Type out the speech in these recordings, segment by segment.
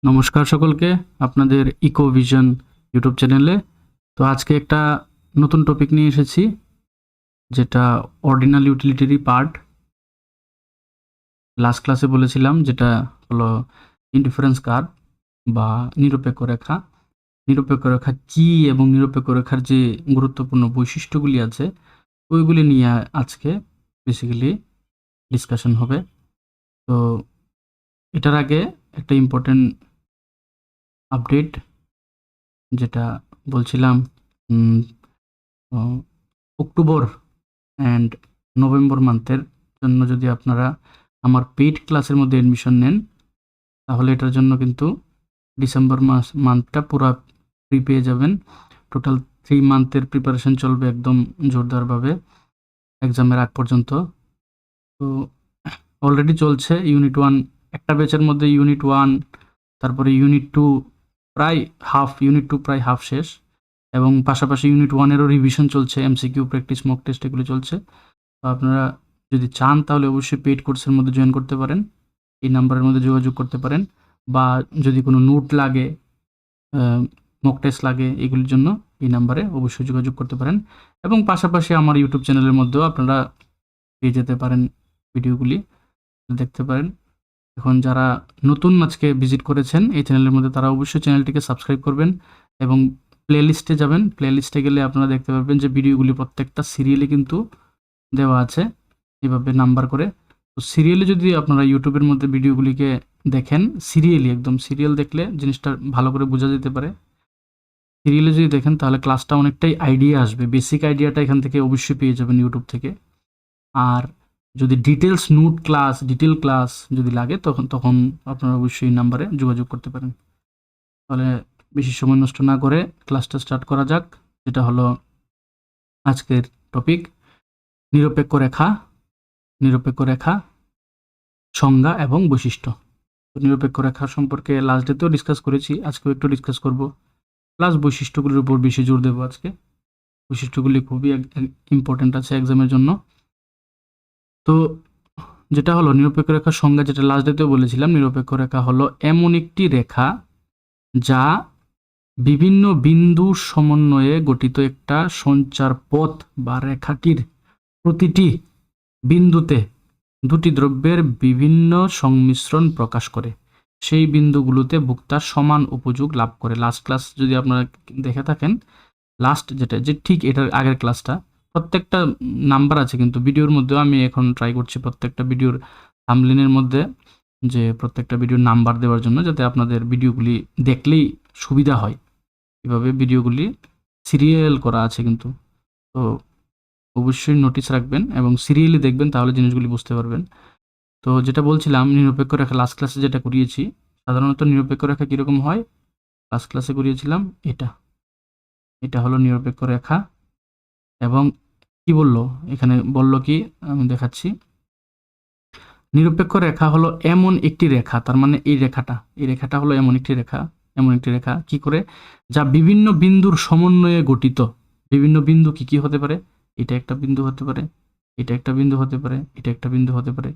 নমস্কার সকলকে আপনাদের ইকোভিশন ইউটিউব চ্যানেলে। তো আজকে একটা নতুন টপিক নিয়ে এসেছি, যেটা অর্ডিনাল ইউটিলিটারি পার্ট। লাস্ট ক্লাসে বলেছিলাম যেটা হলো ইন্ডিফারেন্স কার্ভ বা নিরপেক্ষ রেখা। নিরপেক্ষ রেখা কী এবং নিরপেক্ষ রেখার যে গুরুত্বপূর্ণ বৈশিষ্ট্যগুলি আছে ওইগুলি নিয়ে আজকে বেসিক্যালি ডিসকাশন হবে। তো এটার আগে একটা ইম্পর্টেন্ট আপডেট, যেটা বলছিলাম অক্টোবর অ্যান্ড নভেম্বর মান্থের জন্য যদি আপনারা আমার পেইড ক্লাসের মধ্যে অ্যাডমিশন নেন, তাহলে এটার জন্য কিন্তু ডিসেম্বর মান্থটা পুরো ফ্রি পেয়ে যাবেন। টোটাল 3 মান্থের প্রিপারেশন চলবে একদম জোরদারভাবে এক্সামের আগ পর্যন্ত। তো অলরেডি চলছে ইউনিট 1, একটা ব্যাচের মধ্যে ইউনিট 1, তারপরে ইউনিট 2 প্রায় হাফ শেষ, এবং পাশাপাশি ইউনিট 1-এরও রিভিশন চলছে, এমসিকিউ প্র্যাকটিস, মক টেস্ট এগুলো চলছে। তো আপনারা যদি চান তাহলে অবশ্যই পেইড কোর্সের মধ্যে জয়েন করতে পারেন, এই নাম্বারের মধ্যে যোগাযোগ করতে পারেন। বা যদি কোনো নোট লাগে, মক টেস্ট লাগে, এগুলির জন্য এই নাম্বারে অবশ্যই যোগাযোগ করতে পারেন। এবং পাশাপাশি আমার ইউটিউব চ্যানেলের মধ্যেও আপনারা পেয়ে যেতে পারেন, ভিডিওগুলি দেখতে পারেন। এখন যারা নতুন আজকে ভিজিট করেছেন এই চ্যানেলের মধ্যে, তারা অবশ্যই চ্যানেলটিকে সাবস্ক্রাইব করবেন এবং প্লেলিস্টে যাবেন। প্লেলিস্টে গেলে আপনারা দেখতে পারবেন যে ভিডিওগুলি প্রত্যেকটা সিরিয়ালে কিন্তু দেওয়া আছে এভাবে নাম্বার করে। তো সিরিয়ালে যদি আপনারা ইউটিউবের মধ্যে ভিডিওগুলিকে দেখেন, সিরিয়ালি একদম সিরিয়াল দেখলে জিনিসটা ভালো করে বোঝা যেতে পারে। সিরিয়ালে যদি দেখেন তাহলে ক্লাসটা অনেকটাই আইডিয়া আসবে, বেসিক আইডিয়াটা এখান থেকে অবশ্যই পেয়ে যাবেন ইউটিউব থেকে। আর যদি ডিটেল ক্লাস যদি লাগে তখন আপনারা অবশ্যই এই নাম্বারে যোগাযোগ করতে পারেন। তাহলে বেশি সময় নষ্ট না করে ক্লাসটা স্টার্ট করা যাক, যেটা হলো আজকের টপিক নিরপেক্ষ রেখা। নিরপেক্ষ রেখা সংজ্ঞা এবং বৈশিষ্ট্য। নিরপেক্ষ রেখা সম্পর্কে লাস্ট ডেতেও ডিসকাস করেছি, আজকেও একটু ডিসকাস করব, প্লাস বৈশিষ্ট্যগুলির উপর বেশি জোর দেবো আজকে। বৈশিষ্ট্যগুলি খুবই ইম্পর্টেন্ট আছে এক্সামের জন্য। তো যেটা হলো নিরপেক্ষ রেখার সংজ্ঞা, যেটা লাস্ট ডেতেও বলেছিলাম, নিরপেক্ষ রেখা হলো এমন একটি রেখা যা বিভিন্ন বিন্দুর সমন্বয়ে গঠিত একটা সঞ্চার পথ বা রেখাটির প্রতিটি বিন্দুতে দুটি দ্রব্যের বিভিন্ন সংমিশ্রণ প্রকাশ করে, সেই বিন্দুগুলোতে ভোক্তার সমান উপযোগ লাভ করে। লাস্ট ক্লাস যদি আপনারা দেখে থাকেন, লাস্ট যেটা যে ঠিক এটার আগের ক্লাসটা, প্রত্যেকটা নাম্বার আছে কিন্তু ভিডিওর মধ্যেও। আমি এখন ট্রাই করছি প্রত্যেকটা ভিডিওর থাম্বনেইলের মধ্যে যে প্রত্যেকটা ভিডিওর নাম্বার দেওয়ার জন্য, যাতে আপনাদের ভিডিওগুলি দেখলেই সুবিধা হয়। এভাবে ভিডিওগুলি সিরিয়াল করা আছে কিন্তু। তো অবশ্যই নোটিস রাখবেন এবং সিরিয়ালি দেখবেন, তাহলে জিনিসগুলি বুঝতে পারবেন। তো যেটা বলছিলাম, নিরপেক্ষ রেখা লাস্ট ক্লাসে যেটা করিয়েছি, সাধারণত নিরপেক্ষ রেখা কীরকম হয় লাস্ট ক্লাসে করিয়েছিলাম, এটা হলো নিরপেক্ষ রেখা। এবং কি বললো এখানে, বললো কি আমি দেখাচ্ছি, নিরপেক্ষ রেখা হলো এমন একটি রেখা, তার মানে এই রেখাটা হলো এমন একটি রেখা কি করে, যা বিভিন্ন বিন্দুর সমন্বয়ে গঠিত। বিভিন্ন বিন্দু কি কি হতে পারে, এটা একটা বিন্দু হতে পারে, এটা একটা বিন্দু হতে পারে, এটা একটা বিন্দু হতে পারে,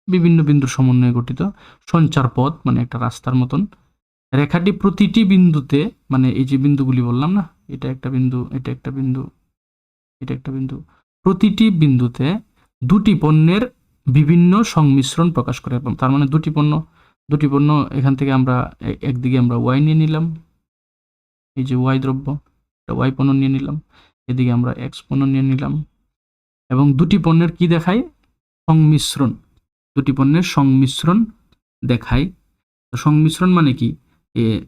বিভিন্ন বিন্দুর সমন্বয়ে গঠিত সঞ্চার পথ, মানে একটা রাস্তার মতন। রেখাটি প্রতিটি বিন্দুতে, মানে এই যে বিন্দুগুলি বললাম না, এটা একটা বিন্দু, এটা একটা বিন্দু, এটা একটা বিন্দু, প্রতিটি বিন্দুতে দুটি পণ্যের বিভিন্ন সংমিশ্রণ প্রকাশ করে। তার মানে দুটি পণ্য এখান থেকে আমরা একদিকে আমরা ওয়াই নিয়ে নিলাম, এই যে ওয়াই দ্রব্য, একটা ওয়াই পণ্য নিয়ে নিলাম, এদিকে আমরা এক্স পণ্য নিয়ে নিলাম, এবং দুটি পণ্যের কি দেখায়, সংমিশ্রণ। দুটি পণ্যের সংমিশ্রণ দেখায়। সংমিশ্রণ মানে কি,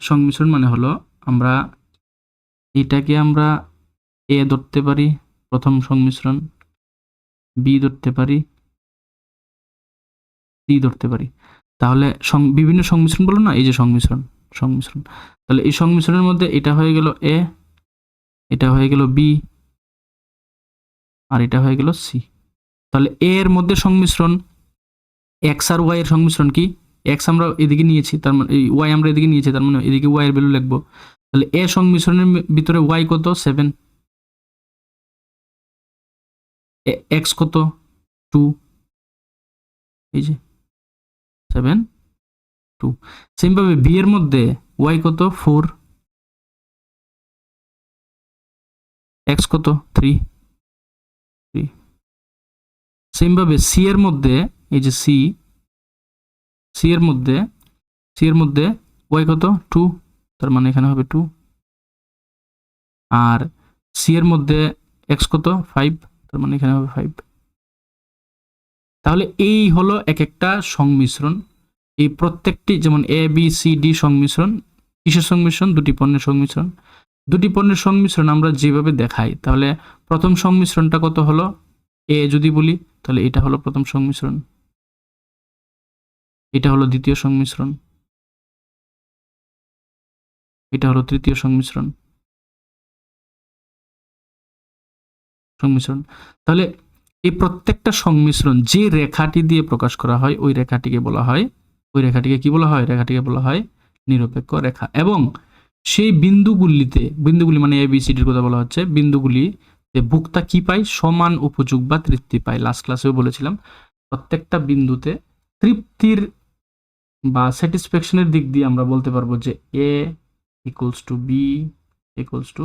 সংমিশ্রণ মানে হলো আমরা এটাকে আমরা এ ধরতে পারি, প্রথম সংমিশ্রণ, বি ধরতে পারি, সি ধরতে পারি। তাহলে বিভিন্ন সংমিশ্রণ বলো না, এই যে সংমিশ্রণ, তাহলে এই সংমিশ্রণের মধ্যে এটা হয়ে গেল এ, এটা হয়ে গেল বি, আর এটা হয়ে গেল সি। তাহলে এ এর মধ্যে সংমিশ্রণ, এক্স আর ওয়াই এর সংমিশ্রণ কি, এক্স আমরা এদিকে নিয়েছি, তার মানে এই ওয়াই আমরা এদিকে নিয়েছি, তার মানে এদিকে ওয়াই এর ভ্যালু লিখবো। তাহলে এ সংমিশ্রণের ভিতরে ওয়াই কত, 7, এক্স কত, 2, এই যে 7, 2। সেমভাবে বি এর মধ্যে ওয়াই কত 4, এক্স কত 3। সেমভাবে সি এর মধ্যে, এই যে সি এর মধ্যে ওয়াই কত 2, তার মানে এখানে হবে 2। আর সি এর মধ্যে এক্স কত 5, তার মানে এখানে হবে 5। তাহলে এই হলো এক একটা সংমিশ্রণ। এই প্রত্যেকটি যেমন এ বি সি ডি সংমিশ্রণ, কিসের সংমিশ্রণ? দুটি পণ্যের সংমিশ্রণ। দুটি পণ্যের সংমিশ্রণ আমরা যেভাবে দেখাই, তাহলে প্রথম সংমিশ্রণটা কত হলো এ যদি বলি, তাহলে এটা হলো প্রথম সংমিশ্রণ, এটা হলো দ্বিতীয় সংমিশ্রণ, এটা হলো তৃতীয় সংমিশ্রণ। তাহলে এই প্রত্যেকটা সংমিশ্রণ যে রেখাটি দিয়ে প্রকাশ করা হয়, ওই রেখাটিকে বলা হয়, ওই রেখাটিকে কি বলা হয়? রেখাটিকে বলা হয় নিরপেক্ষ রেখা। এবং সেই বিন্দুগুলি মানে এ বি সি ডির কথা বলা হচ্ছে, বিন্দুগুলিতে ভোক্তা কি পায়? সমান উপযোগ বা তৃপ্তি পায়। লাস্ট ক্লাসেও বলেছিলাম প্রত্যেকটা বিন্দুতে তৃপ্তির বা স্যাটিসফ্যাকশনের দিক দিয়ে আমরা বলতে পারবো যে A equals to B equals to,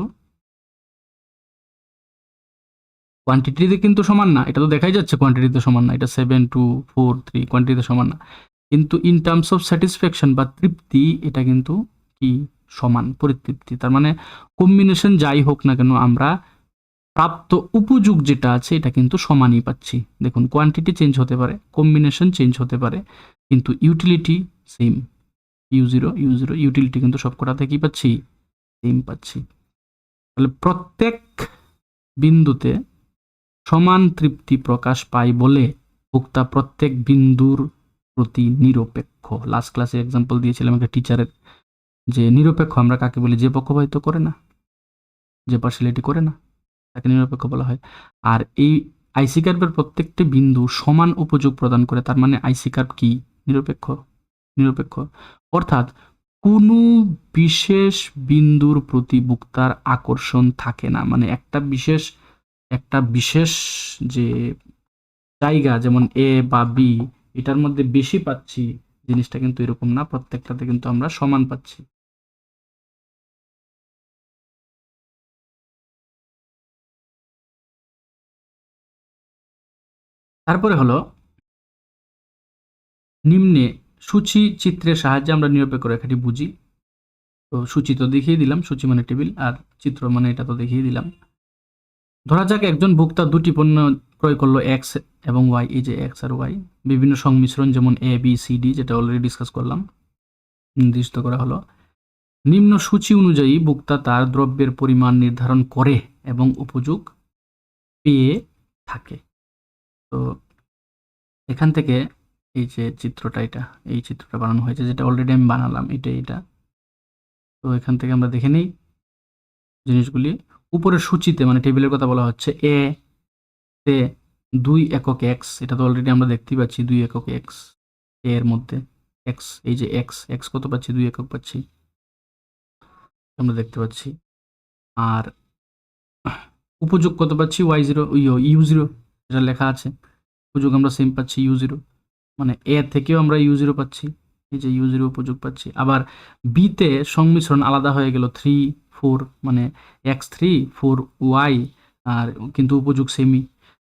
কোয়ান্টিটিতে কিন্তু সমান না, এটা তো দেখাই যাচ্ছে কোয়ান্টিটিতে সমান না, এটা 7 2 4 3 কোয়ান্টিটিতে সমান না, কিন্তু ইন টার্মস অফ স্যাটিসফ্যাকশন বা তৃপ্তি এটা কিন্তু কি সমান, পরিতৃপ্তি। তার মানে কম্বিনেশন যাই হোক না কেন আমরা প্রাপ্ত উপযোগ যেটা আছে এটা কিন্তু সমানই পাচ্ছি। দেখুন কোয়ান্টিটি চেঞ্জ হতে পারে, কম্বিনেশন চেঞ্জ হতে পারে, কিন্তু ইউটিলিটি সেম। U0 ইউটিলিটি কিন্তু সবকটাতে কি পাচ্ছি? সেম পাচ্ছি। তাহলে প্রত্যেক বিন্দুতে সমান তৃপ্তি প্রকাশ পায় বলে ভোক্তা প্রত্যেক বিন্দুর প্রতি নিরপেক্ষ। লাস্ট ক্লাসে এক্সাম্পল দিয়েছিলাম একটা টিচারের, যে নিরপেক্ষ আমরা কাকে বলি? যে পক্ষপাতিত্ব করে না, যে পার্সিয়ালিটি করে না, তাকে নিরপেক্ষ বলা হয়। আর এই আইসি কার্ভের প্রত্যেকটি বিন্দু সমান উপযোগ প্রদান করে, তার মানে আইসি কার্ভ কি? নিরপেক্ষ। অর্থাৎ কোনো বিশেষ বিন্দুর প্রতি ভোক্তার আকর্ষণ থাকে না, মানে একটা বিশেষ যে জায়গা যেমন এ বা বি, এটার মধ্যে বেশি পাচ্ছি, জিনিসটা কিন্তু এরকম না, প্রত্যেকটাতে কিন্তু আমরা সমান পাচ্ছি। তারপরে হলো নিম্নে সূচি চিত্রের সাহায্যে আমরা নিরপেক্ষ রেখাটি বুঝি। তো সূচি তো দেখিয়ে দিলাম, সূচি মানে টেবিল, আর চিত্র মানে এটা তো দেখিয়ে দিলাম। ধরা যাক একজন ভোক্তা দুটি পণ্য ক্রয় করলো এক্স এবং ওয়াই, এই যে এক্স আর ওয়াই বিভিন্ন সংমিশ্রণ যেমন এ বি সি ডি, যেটা অলরেডি ডিসকাস করলাম, নির্দিষ্ট করা হলো। নিম্ন সূচি অনুযায়ী ভোক্তা তার দ্রব্যের পরিমাণ নির্ধারণ করে এবং উপযোগ পেয়ে থাকে। তো এখান থেকে এই যে চিত্রটা, এই চিত্রটা বানানো হয়েছে, যেটা অলরেডি আমি বানালাম, এটা। তো এখান থেকে আমরা দেখে নিই জিনিসগুলি। উপরের সূচিতে মানে টেবিলের কথা বলা হচ্ছে, এ তে 2 একক এক্স, এটা তো অলরেডি আমরা দেখতেই পাচ্ছি 2 একক এক্স, এর মধ্যে এক্স, এই যে এক্স কত পাচ্ছি? 2 একক পাচ্ছি, আমরা দেখতে পাচ্ছি। আর উপযোগ কত পাচ্ছি? y0 u0, যেটা লেখা আছে উপযোগ আমরা সেম পাচ্ছি u0, মানে এ থেকেও আমরা u0 পাচ্ছি, এই যে u0 উপযোগ পাচ্ছি। আবার বিতে সংমিশ্রণ আলাদা হয়ে গেল 3 4, মানে x3 4y, আর কিন্তু উপযোগ সেমই।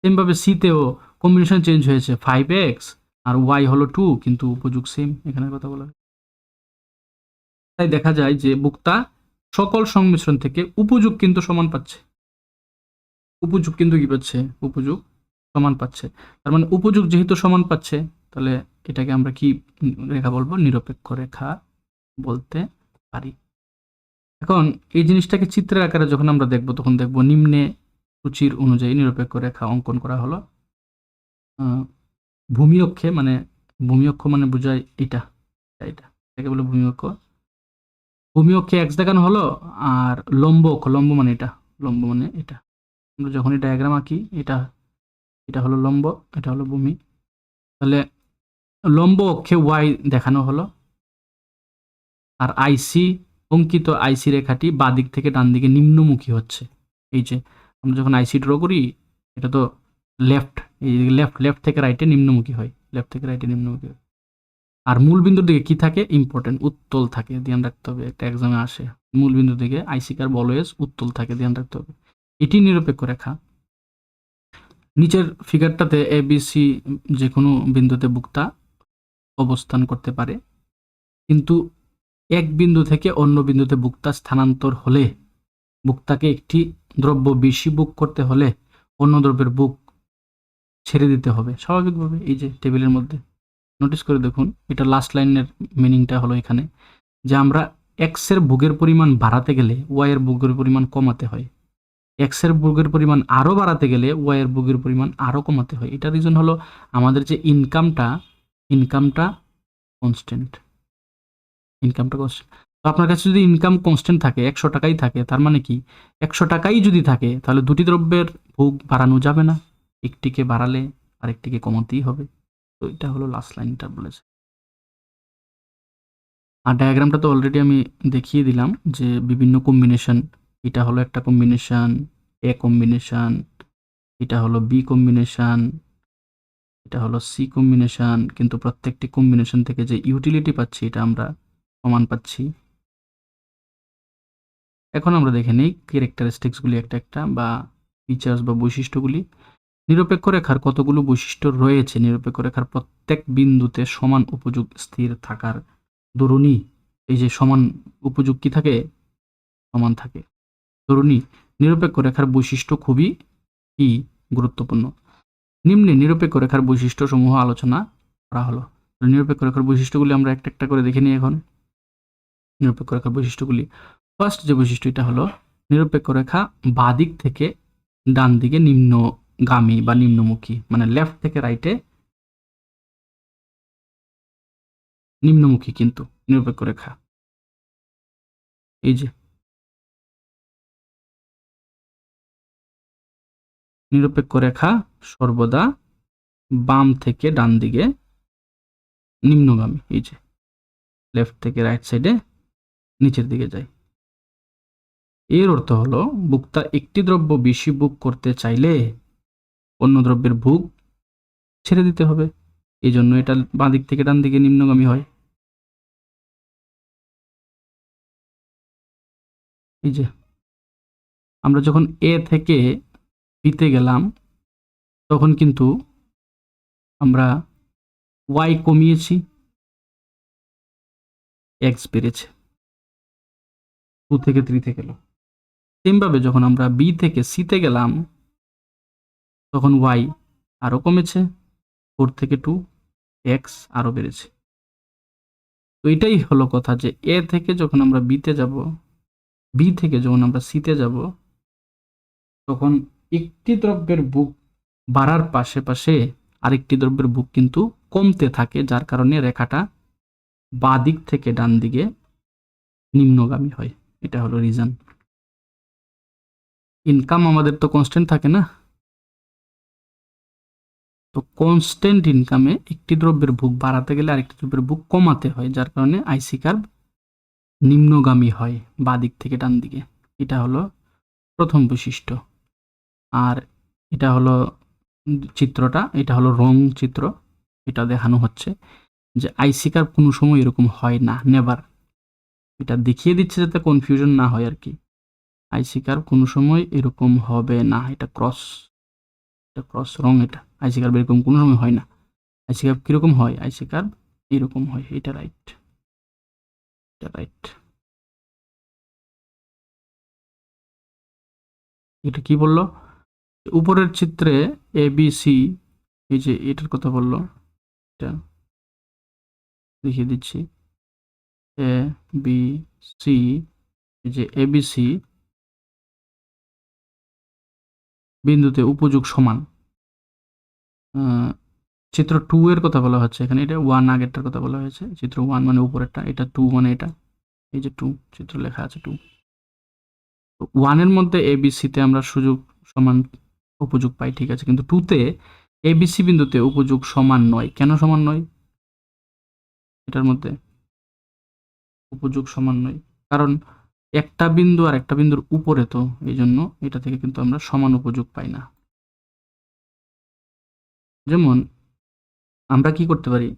সেমভাবে সিতেও কম্বিনেশন চেঞ্জ হয়েছে, 5x আর y হলো 2, কিন্তু উপযোগ সেম, এখানে কথা বলা হয়। তাই দেখা যায় যে ভোক্তা সকল সংমিশ্রণ থেকে উপযোগ কিন্তু সমান পাচ্ছে, উপযোগ কিন্তু কি পাচ্ছে? উপযোগ সমান পাচ্ছে। তার মানে উপযোগ যেহেতু সমান পাচ্ছে, তাহলে এটাকে আমরা কি রেখা বলবো? নিরপেক্ষ রেখা বলতে পারি। এখন এই জিনিসটাকে চিত্রের আকারে যখন আমরা দেখবো, তখন দেখবো নিম্নে সূচির অনুযায়ী নিরপেক্ষ রেখা অঙ্কন করা হলো। ভূমি অক্ষে, মানে ভূমি অক্ষ মানে বোঝায় এটাকে বলে ভূমি অক্ষ। ভূমি অক্ষে এক্স দেখানো হলো, আর লম্ব অক্ষ, লম্ব মানে এটা, আমরা যখনই ডায়াগ্রাম আঁকি, এটা হলো লম্ব, এটা হলো ভূমি। তাহলে লম্ব অক্ষে ওয়াই দেখানো হলো, আর অঙ্কিত আইসি রেখাটি বাঁ দিক থেকে ডান দিকে নিম্নমুখী হচ্ছে। এই যে আমরা যখন আইসি ড্র করি, এটা তো লেফট, এই লেফট থেকে রাইটে নিম্নমুখী হয়, আর মূল বিন্দুর দিকে কি থাকে? ইম্পর্টেন্ট, উত্তল থাকে, ধ্যান রাখতে হবে, একটা এক্সামে আসে। মূল বিন্দুর দিকে আইসি কার্ভ অলওয়েজ উত্তল থাকে, ধ্যান রাখতে হবে। এটি নিরপেক্ষ রেখা। নিচের ফিগারটাতে এ বি সি যে কোনো বিন্দুতে বক্তা অবস্থান করতে পারে, কিন্তু এক বিন্দু থেকে অন্য বিন্দুতে বক্তা স্থানান্তর হলে, বক্তাকে একটি দ্রব্য বেশি বুক করতে হলে অন্য দ্রব্যের বুক ছেড়ে দিতে হবে স্বাভাবিকভাবে। এই যে টেবিলের মধ্যে নোটিস করে দেখুন, এটা লাস্ট লাইনের মিনিংটা হলো এখানে যে আমরা এক্স এর বুকের পরিমাণ বাড়াতে গেলে ওয়াই এর বুকের পরিমাণ কমাতে হয়, এক্স এর বুকের পরিমাণ আরও বাড়াতে গেলে ওয়াই এর বুকের পরিমাণ আরও কমাতে হয়। এটা রিজন হলো আমাদের যে ইনকামটা কনস্ট্যান্ট, ইনকামটা কনস্ট্যান্ট। তো আপনার কাছে যদি ইনকাম কনস্ট্যান্ট থাকে, 100 টাকাই থাকে, তার মানে কি 100 টাকাই যদি থাকে তাহলে দুটি দ্রব্যের ভোগ বাড়ানো যাবে না, একটিকে বাড়ালে আরেকটিকে কমাতেই হবে। তো এটা হলো লাস্ট লাইনটা বলেছে। আর ডায়াগ্রামটা তো অলরেডি আমি দেখিয়ে দিলাম যে বিভিন্ন কম্বিনেশন, এটা হলো একটা কম্বিনেশন, এ কম্বিনেশন, এটা হলো বি কম্বিনেশন, এটা হলো সি কম্বিনেশন, কিন্তু প্রত্যেকটি কম্বিনেশন থেকে যে ইউটিলিটি পাচ্ছি এটা আমরা সমান পাচ্ছি। এখন আমরা দেখে নিই ক্যারেক্টারিস্টিক্সগুলি একটা একটা, বা ফিচার্স বা বৈশিষ্ট্যগুলি। নিরপেক্ষ রেখার কতগুলো বৈশিষ্ট্য রয়েছে? নিরপেক্ষ রেখার প্রত্যেক বিন্দুতে সমান উপযোগ স্থির থাকার দরুনই, এই যে সমান উপযোগ কি থাকে? সমান থাকে। দরুনই নিরপেক্ষ রেখার বৈশিষ্ট্য খুবই কি গুরুত্বপূর্ণ। নিম্নে নিরপেক্ষ রেখার বৈশিষ্ট্য সমূহ আলোচনা করা হলো। নিরপেক্ষ রেখার বৈশিষ্ট্যগুলি আমরা একটা একটা করে দেখে নিই এখন। নিরপেক্ষ রেখার বৈশিষ্ট্যগুলি, ফার্স্ট যে বৈশিষ্ট্য এটা হলো নিরপেক্ষ রেখা বাঁ দিক থেকে ডান দিকে নিম্নগামী বা নিম্নমুখী, মানে লেফট থেকে রাইটে নিম্নমুখী কিন্তু নিরপেক্ষ রেখা। এই যে নিরপেক্ষ রেখা সর্বদা বাম থেকে ডান দিকে নিম্নগামী, এই যে লেফট থেকে রাইট সাইডে নিচের দিকে যায়। এর অর্থ হলো ভোক্তা একটি দ্রব্য বেশি বুক করতে চাইলে অন্য দ্রব্যের ভোগ ছেড়ে দিতে হবে, এই জন্য এটা বাঁ দিক থেকে ডান দিকে নিম্নগামী হয়। এই যে আমরা যখন এ থেকে বিতে গেলাম তখন কিন্তু আমরা ওয়াই কমিয়েছি, এক্স বেড়েছে, 2 থেকে 3 তে গেল। সেমভাবে যখন আমরা বি থেকে সিতে গেলাম তখন ওয়াই আরও কমেছে, 4 থেকে 2, এক্স আরও বেড়েছে। তো এটাই হলো কথা যে এ থেকে যখন আমরা বিতে যাব, বি থেকে যখন আমরা সিতে যাব, তখন একটি দ্রব্যের বুক বাড়ার পাশে আরেকটি দ্রব্যের বুক কিন্তু কমতে থাকে, যার কারণে রেখাটা বাঁ দিক থেকে ডান দিকে নিম্নগামী হয়। এটা হলো রিজন। ইনকাম আমাদের তো কনস্ট্যান্ট থাকে না, তো কনস্ট্যান্ট ইনকামে একটি দ্রব্যের ভোগ বাড়াতে গেলে আরেকটি দ্রব্যের ভোগ কমাতে হয়, যার কারণে আইসি কার্ভ নিম্নগামী হয় বাঁ দিক থেকে ডান দিকে। এটা হলো প্রথম বৈশিষ্ট্য। আর এটা হলো চিত্রটা, এটা হলো রং চিত্র, এটা দেখানো হচ্ছে যে আইসি কার্ভ কোনো সময় এরকম হয় না, নেভার। এটা দেখিয়ে দিচ্ছে যাতে কনফিউশন না হয় আর কি। আইসি কার্ভ কোনো সময় এরকম হবে না, এটা ক্রস রং, এটা আইসি কার্ভ এরকম কোনো সময় হয় না। আইসি কার্ভ কিরকম হয়? আইসি কার্ভ এরকম হয়। এটা রাইট, এটা রাইট। এটা কি বললো? উপরের চিত্রে এ বি সি, এই যে এটার কথা বললো, এটা দেখিয়ে দিচ্ছি। এ বি সি, এই যে এ বি সি বিন্দুতে উপযোগ সমান। চিত্র 2 এর কথা বলা হচ্ছে এখানে, এটা 1 আগেরটার কথা বলা হয়েছে। চিত্র 1 মানে উপরেরটা, এটা 2 মানে এটা, এই যে 2 চিত্র লেখা আছে 2। 1 এর মধ্যে এবিসিতে আমরা সুযোগ সমান উপযোগ পাই, ঠিক আছে, কিন্তু 2 তে এবিসি বিন্দুতে উপযোগ সমান নয়। কেন সমান নয়? এটার মধ্যে উপযোগ সমান নয় কারণ একটা বিন্দু আর একটা বিন্দুর উপরে, তো এই জন্য এটা থেকে কিন্তু আমরা সমান উপযোগ পাই না। যেমন আমরা কি করতে পারি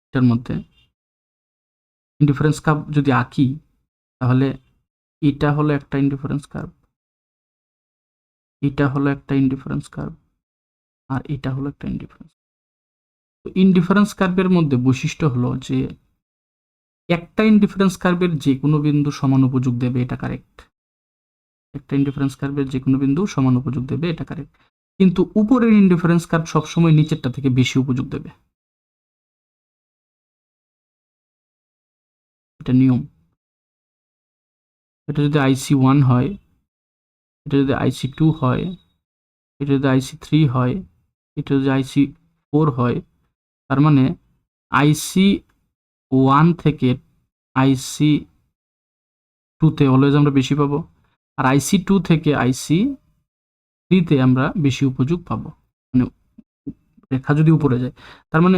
এটার মধ্যে, ইন্ডিফারেন্স কার্ভ যদি আঁকি তাহলে এটা হলো একটা ইন্ডিফারেন্স কার্ভ, এটা হলো একটা ইন্ডিফারেন্স কার্ভ, আর এটা হলো একটা ইন্ডিফারেন্স। তো ইন্ডিফারেন্স কার্ভের মধ্যে বৈশিষ্ট্য হলো যে একটা ইন্ডিফারেন্স কার্ভের যে কোনো বিন্দু সমান উপযোগ দেবে, এটা কারেক্ট। একটা ইন্ডিফারেন্স কার্ভের যে কোনো বিন্দু সমান উপযোগ দেবে, এটা কারেক্ট। কিন্তু উপরের ইন্ডিফারেন্স কার্ভ সবসময় নিচেরটা থেকে বেশি উপযোগ দেবে, এটা নিয়ম। এটা যদি IC1 হয়, এটা যদি IC2 হয়, এটা যদি IC3 হয়, এটা যদি IC4 হয়, তার মানে IC1 থেকে IC2-তে অলওয়েজ আমরা বেশি পাবো, আর IC2 থেকে IC3-তে আমরা বেশি উপযোগ পাবো। মানে রেখা যদি উপরে যায়, তার মানে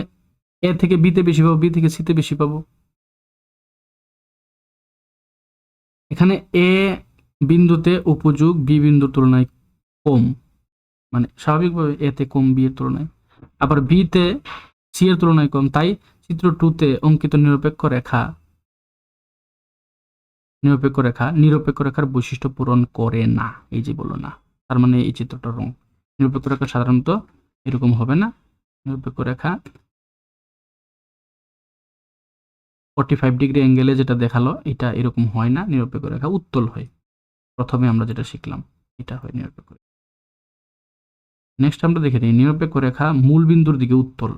A থেকে B তে বেশি পাবো, B থেকে C তে বেশি পাবো। এখানে A বিন্দুতে উপযোগ B বিন্দুর তুলনায় কম, মানে স্বাভাবিকভাবে A তে কম B এর তুলনায়, আবার B তে C এর তুলনায় কম। তাই চিত্র 2-তে অঙ্কিত নিরপেক্ষ রেখা নিরপেক্ষ রেখার বৈশিষ্ট্য পূরণ করে না, এই যে বললো না, তার মানে এই চিত্রটা রং। নিরপেক্ষ রেখা সাধারণত এরকম হবে না। নিরপেক্ষ রেখা 45 ডিগ্রি অ্যাঙ্গেলে যেটা দেখালো এটা এরকম হয় না, নিরপেক্ষ রেখা উত্তল হয়। প্রথমে আমরা যেটা শিখলাম এটা হয় নিরপেক্ষ রেখা। নেক্সট আমরা দেখে নিই নিরপেক্ষ রেখা মূল বিন্দুর দিকে উত্তল।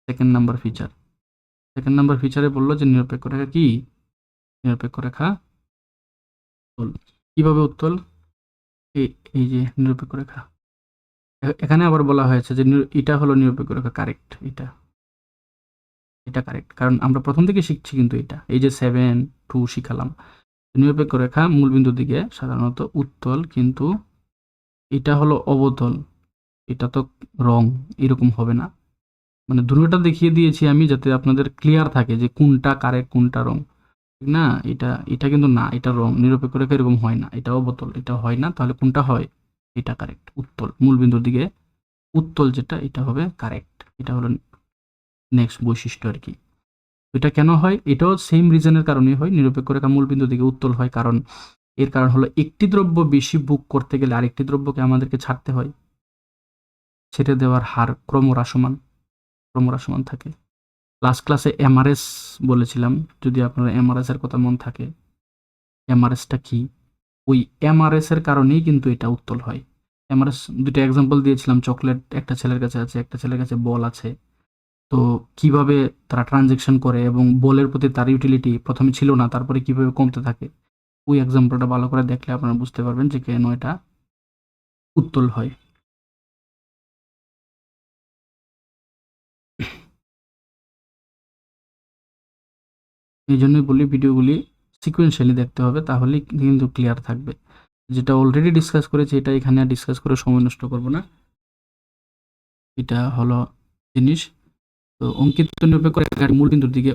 সেকেন্ড নাম্বার ফিচারে বললো যে নিরপেক্ষ রেখা কি, নিরপেক্ষ রেখা উত্তল। কিভাবে উত্তল? এই যে নিরপেক্ষ রেখা, এখানে আবার বলা হয়েছে যে এটা হলো নিরপেক্ষ রেখা কারেক্ট, এটা কারেক্ট, কারণ আমরা প্রথম থেকে শিখছি কিন্তু এটা, এই যে 7-2 শিখালাম। নিরপেক্ষ রেখা মূলবিন্দুর দিকে সাধারণত উত্তল, কিন্তু এটা হলো অবতল, এটা তো রং, এরকম হবে না। মানে দুটোটা দেখিয়ে দিয়েছি আমি যাতে আপনাদের ক্লিয়ার থাকে যে কোনটা কারেক্ট কোনটা রং, ঠিক না? এটা কিন্তু না, এটা রং। নিরপেক্ষ রেখা এরকম হয় না, এটা অবতল, এটা হয় না। তাহলে কোনটা হয়? এটা কারেক্ট, উত্তল। মূলবিন্দুর দিকে উত্তল যেটা, এটা হবে কারেক্ট। এটা হলো নেক্সট বৈশিষ্ট্য আর কি। এটা কেন হয়? এটাও সেম রিজনের কারণেই হয়। নিরপেক্ষ রেখা মূলবিন্দু দিকে উত্তল হয় কারণ এর কারণ হলো একটি দ্রব্য বেশি বুক করতে গেলে আরেকটি দ্রব্যকে আমাদেরকে ছাড়তে হয়। ছেড়ে দেওয়ার হার ক্রমহ্রাসমান থাকে। লাস্ট ক্লাসে এমআরএস বলেছিলাম, যদি আপনার এমআরএস এর কথা মন থাকে, এমআরএসটা কি? ওই এমআরএস এর কারণেই কিন্তু এটা উত্তল হয়। এমআরএস দুটো এক্সাম্পল দিয়েছিলাম, চকলেট একটা ছেলের কাছে আছে, একটা ছেলের কাছে বল আছে। তো কিভাবে তারা ট্রানজেকশন করে এবং বলের প্রতি তার ইউটিলিটি প্রথমে ছিল না, তারপরে কিভাবে কমতে থাকে, ওই এক্সাম্পলটা ভালো করে দেখলে আপনারা বুঝতে পারবেন যে কেন এটা উত্তল হয়। এই জন্যই বলি ভিডিওগুলি সিকোয়েন্সিয়ালি দেখতে হবে, তাহলেই কিন্তু ক্লিয়ার থাকবে। যেটা অলরেডি ডিসকাস করেছি এটা এখানে আর ডিসকাস করে সময় নষ্ট করব না। এটা হলো জিনিস। তো অঙ্কিত নিরপেক্ষ রেখার মূলবিন্দুর দিকে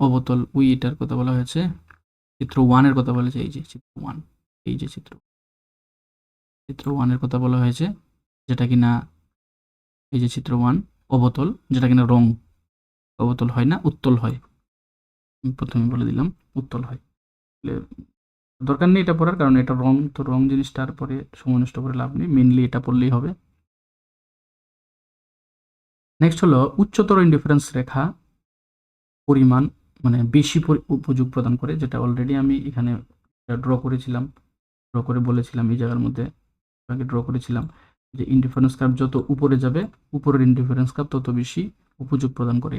অবতল, এটার কথা বলা হয়েছে। চিত্র 1 এর কথা বলেছে, এই যে চিত্র 1, এই যে চিত্র 1 এর কথা বলা হয়েছে, যেটা কিনা এই যে চিত্র 1 অবতল, যেটা কিনা রং অবতল হয় না, উত্তল হয়। প্রথমে বলে দিলাম উত্তল হয়। দরকার নেই এটা পড়ার, কারণ এটা রং, তো রং জিনিসটার পরে সময় নষ্ট করে লাভ নেই, মেনলি এটা পড়লেই হবে। নেক্সট হলো উচ্চতর ইন্ডিফারেন্স রেখা পরিমাণ মানে বেশি উপযোগ প্রদান করে, যেটা অলরেডি আমি এখানে ড্র করে বলেছিলাম, এই জায়গার মধ্যে ড্র করেছিলাম যে ইন্ডিফারেন্স কার্ভ যত উপরে যাবে, উপরের ইন্ডিফারেন্স কার্ভ তত বেশি উপযোগ প্রদান করে।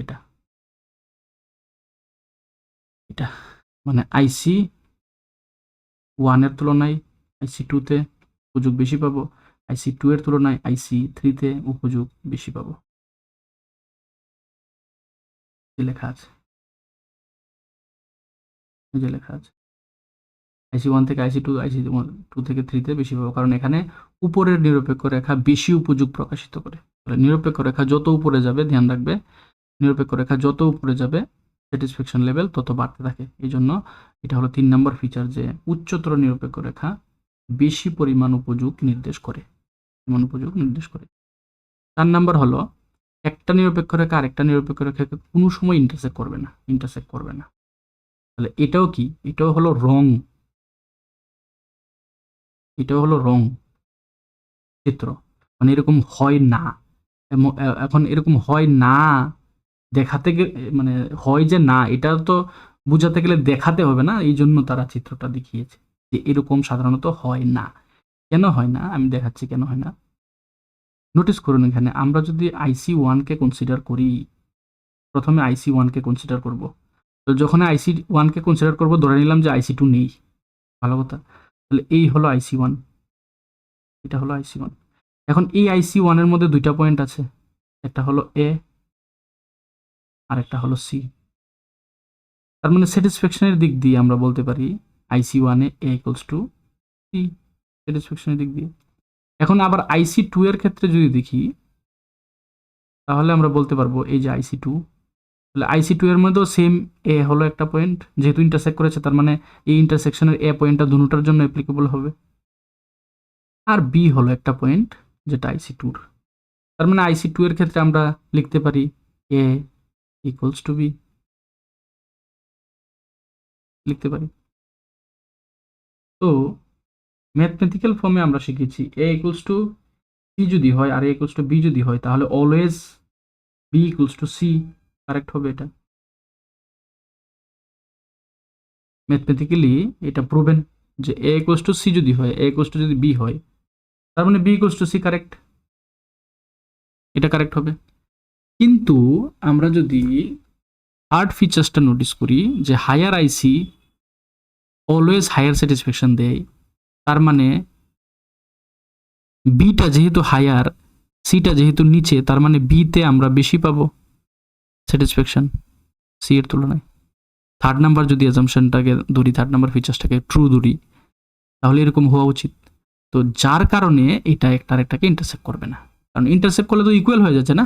এটা মানে IC1 এর তুলনায় IC2-তে উপযোগ বেশি পাবো, IC2 এর তুলনায় IC3-তে উপযোগ বেশি পাবো। লেখা আছে, এই যে লেখা আছে IC1 থেকে IC2 থেকে 3-তে বেশি পাবো, কারণ এখানে উপরের নিরপেক্ষ রেখা বেশি উপযোগ প্রকাশিত করে। নিরপেক্ষ রেখা যত উপরে যাবে, ধ্যান রাখবে, নিরপেক্ষ রেখা যত উপরে যাবে স্যাটিসফ্যাকশন লেভেল তত বাড়তে থাকে। এই জন্য এটা হলো 3 নম্বর ফিচার, যে উচ্চতর নিরপেক্ষ রেখা বেশি পরিমাণ উপযোগ নির্দেশ করে। 4 নাম্বার হলো একটা নিরপেক্ষ রেখা আরেকটা নিরপেক্ষ রেখাকে কোনো সময় ইন্টারসেক্ট করবে না। তাহলে এটাও কি, এটাও হলো রং, এটাও হলো রং চিত্র, মানে এরকম হয় না। এখন এরকম হয় না দেখাতে গেলে, মানে হয় যে না এটা তো বোঝাতে গেলে দেখাতে হবে না, এই জন্য তারা চিত্রটা দেখিয়েছে যে এরকম সাধারণত হয় না। কেন হয় না আমি দেখাচ্ছি কেন হয় না। নোটিস করুন এখানে আমরা যদি আইসি ওয়ানকে কনসিডার করি, প্রথমে আইসি ওয়ানকে কনসিডার করব। তো যখন আইসি ওয়ানকে কনসিডার করব ধরে নিলাম যে আইসি টু নেই, ভালো কথা। তাহলে এই হলো আইসি ওয়ান, এটা হলো আইসি ওয়ান। এখন এই আইসি ওয়ানের মধ্যে দুইটা পয়েন্ট আছে, একটা হলো এ আর একটা হলো সি। তার মানে স্যাটিসফ্যাকশনের দিক দিয়ে আমরা বলতে পারি আইসি ওয়ানে এ ইকুয়ালস টু সি, স্যাটিসফ্যাকশনের দিক দিয়ে। এখন আবার আইসি টু এর ক্ষেত্রে যদি দেখি, তাহলে আমরা বলতে পারবো এই যে আইসি টু, তাহলে আইসি টু এর মধ্যেও সেম এ হলো একটা পয়েন্ট, যেহেতু ইন্টারসেক্ট করেছে তার মানে এই ইন্টারসেকশনের এ পয়েন্টটা দুটোটার জন্য অ্যাপ্লিকেবল হবে। আর বি হলো একটা পয়েন্ট যেটা আইসি টুর, তার মানে আইসি টু এর ক্ষেত্রে আমরা লিখতে পারি এ ইকুয়ালস টু বি, লিখতে পারি। তো ম্যাথমেটিক্যাল ফর্মে আমরা শিখেছি এ ইকুয়ালস টু সি যদি হয় আর এ ইকুয়ালস টু বি যদি হয়, তাহলে always B equals to C, correct হবে এটা। ম্যাথমেটিক্যালি এটা প্রুভেন যে এ ইকুয়ালস টু সি যদি হয়, এ ইকুয়ালস টু যদি বি হয়, তার মানে B equals to C, correct, এটা কারেক্ট হবে। কিন্তু আমরা যদি থার্ড ফিচার্সটা নোটিস করি যে higher IC always higher satisfaction দেয়, তার মানে বিটা যেহেতু হায়ার, সিটা যেহেতু নিচে, তার মানে বিতে আমরা বেশি পাবো স্যাটিসফ্যাকশন সি এর তুলনায়। থার্ড নাম্বার যদি অ্যাজাম্পশনটাকে ধরি, থার্ড নাম্বার ফিচার্সটাকে ট্রু ধরি, তাহলে এরকম হওয়া উচিত। তো যার কারণে এটা একটা আরেকটাকে ইন্টারসেক্ট করবে না, কারণ ইন্টারসেক্ট করলে তো ইকুয়াল হয়ে যাচ্ছে না,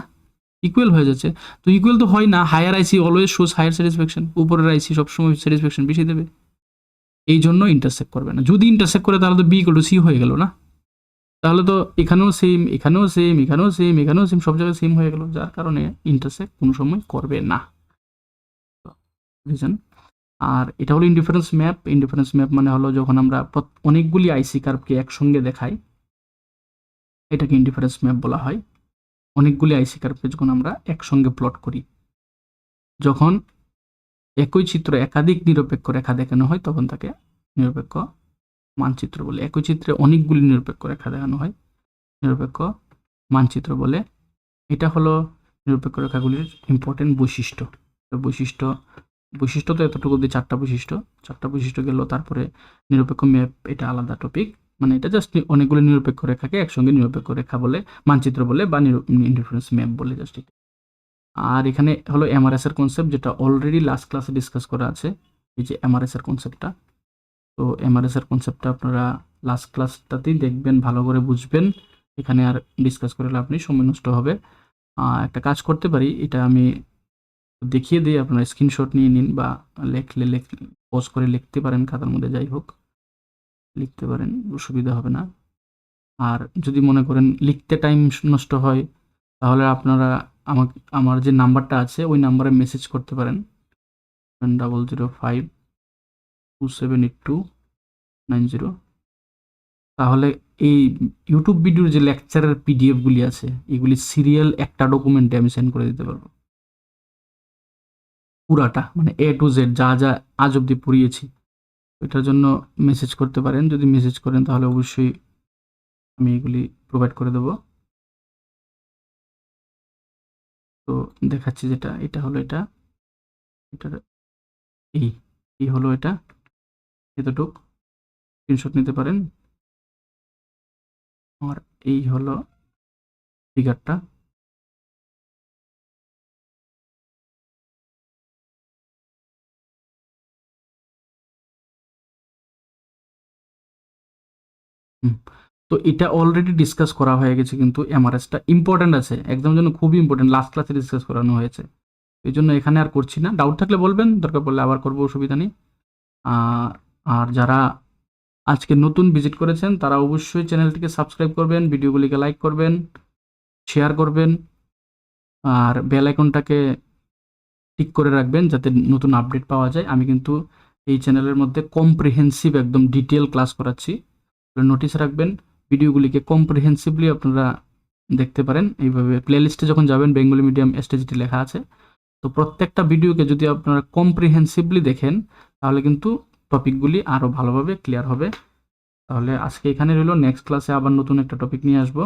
ইকুয়াল হয়ে যাচ্ছে। তো ইকুয়াল তো হয় না, higher IC always shows higher satisfaction, উপরের আইসি সবসময় স্যাটিসফ্যাকশন বেশি দেবে, এই জন্য ইন্টারসেক্ট করবে না। যদি ইন্টারসেক্ট করে তাহলে তো বি ইকুয়াল টু সি হয়ে গেল না, তাহলে তো এখানেও সেম, এখানেও সেম, এখানেও সেম, এখানেও সেম, সব জায়গায় সেম হয়ে গেল, যার কারণে ইন্টারসেক্ট কোনো সময় করবে না, বুঝেছেন। আর এটা হলো ইনডিফারেন্স ম্যাপ। ইনডিফারেন্স ম্যাপ মানে হলো যখন আমরা অনেকগুলি আইসি কার্ভকে একসঙ্গে দেখাই, এটাকে ইনডিফারেন্স ম্যাপ বলা হয়। অনেকগুলি আইসি কার্ভকে যখন আমরা একসঙ্গে প্লট করি, যখন একই চিত্র একাধিক নিরপেক্ষ রেখা দেখানো হয় তখন তাকে নিরপেক্ষ মানচিত্র বলে। একই চিত্রে অনেকগুলি নিরপেক্ষ রেখা দেখানো হয়, নিরপেক্ষ মানচিত্র বলে। এটা হলো নিরপেক্ষ রেখাগুলির ইম্পর্টেন্ট বৈশিষ্ট্য। বৈশিষ্ট্য বৈশিষ্ট্য তো এতটুকু দিয়ে চারটা বৈশিষ্ট্য গেল। তারপরে নিরপেক্ষ ম্যাপ, এটা আলাদা টপিক, মানে এটা জাস্ট অনেকগুলো নিরপেক্ষ রেখাকে একসঙ্গে নিরপেক্ষ রেখা বলে, মানচিত্র বলে, বা ইন্ডিফারেন্স ম্যাপ বলে, জাস্ট। আর এখানে হলো এমআরএস এর কনসেপ্ট, যেটা অলরেডি লাস্ট ক্লাসে ডিসকাস করা আছে, এই যে এমআরএস এর কনসেপ্টটা। তো এমআরএস এর কনসেপ্টটা আপনারা লাস্ট ক্লাসটাতেই দেখবেন, ভালো করে বুঝবেন, এখানে আর ডিসকাস করে লাভ নেই, সময় নষ্ট হবে। একটা কাজ করতে পারি, এটা আমি দেখিয়ে দিই, আপনারা স্ক্রিনশট নিয়ে নিন, বা লেখলে পজ করে লিখতে পারেন খাতার মধ্যে, যাই হোক লিখতে পারেন, অসুবিধা হবে না। আর যদি মনে করেন লিখতে টাইম নষ্ট হয়, তাহলে আপনারা আমাকে, আমার যে নাম্বারটা আছে ওই নাম্বারে মেসেজ করতে পারেন, 005278290। তাহলে এই ইউটিউব ভিডিওর যে লেকচারের পিডিএফগুলি আছে, এগুলি সিরিয়াল একটা ডকুমেন্টে আমি সেন্ড করে দিতে পারবো, পুরাটা, মানে এ টু জেড যা যা আজ অব্দি পড়িয়েছি। এটার জন্য মেসেজ করতে পারেন, যদি মেসেজ করেন তাহলে অবশ্যই আমি এগুলি প্রোভাইড করে দেবো। তো দেখাচ্ছি, যেটা এটা হলো এটা, এটার এই এই হলো এটা, এতটুক স্ক্রিনশট নিতে পারেন। আর এই হলো ফিগারটা। তো এটা অলরেডি ডিসকাস করা হয়ে গেছে, কিন্তু এমআরএসটা ইম্পর্টেন্ট আছে, একদম জন্য খুবই ইম্পর্টেন্ট, লাস্ট ক্লাসে ডিসকাস করানো হয়েছে, এই জন্য এখানে আর করছি না। ডাউট থাকলে বলবেন, দরকার পড়লে আবার করবো, অসুবিধা নেই। আর যারা আজকে নতুন ভিজিট করেছেন তারা অবশ্যই চ্যানেলটিকে সাবস্ক্রাইব করবেন, ভিডিওগুলিকে লাইক করবেন, শেয়ার করবেন, আর বেল আইকনটাকে টিক করে রাখবেন যাতে নতুন আপডেট পাওয়া যায়। আমি কিন্তু এই চ্যানেলের মধ্যে কম্প্রিহেন্সিভ একদম ডিটেল ক্লাস করাচ্ছি। নোটিস রাখবেন, ভিডিওগুলিকে কম্প্রিহেন্সিভলি আপনারা দেখতে পারেন। এইভাবে প্লেলিস্টে যখন যাবেন বেঙ্গলি মিডিয়াম এসটিজিটি লেখা আছে, তো প্রত্যেকটা ভিডিওকে যদি আপনারা কম্প্রিহেন্সিভলি দেখেন তাহলে কিন্তু টপিকগুলি আরও ভালোভাবে ক্লিয়ার হবে। তাহলে আজকে এখানে রইল, নেক্সট ক্লাসে আবার নতুন একটা টপিক নিয়ে আসবো।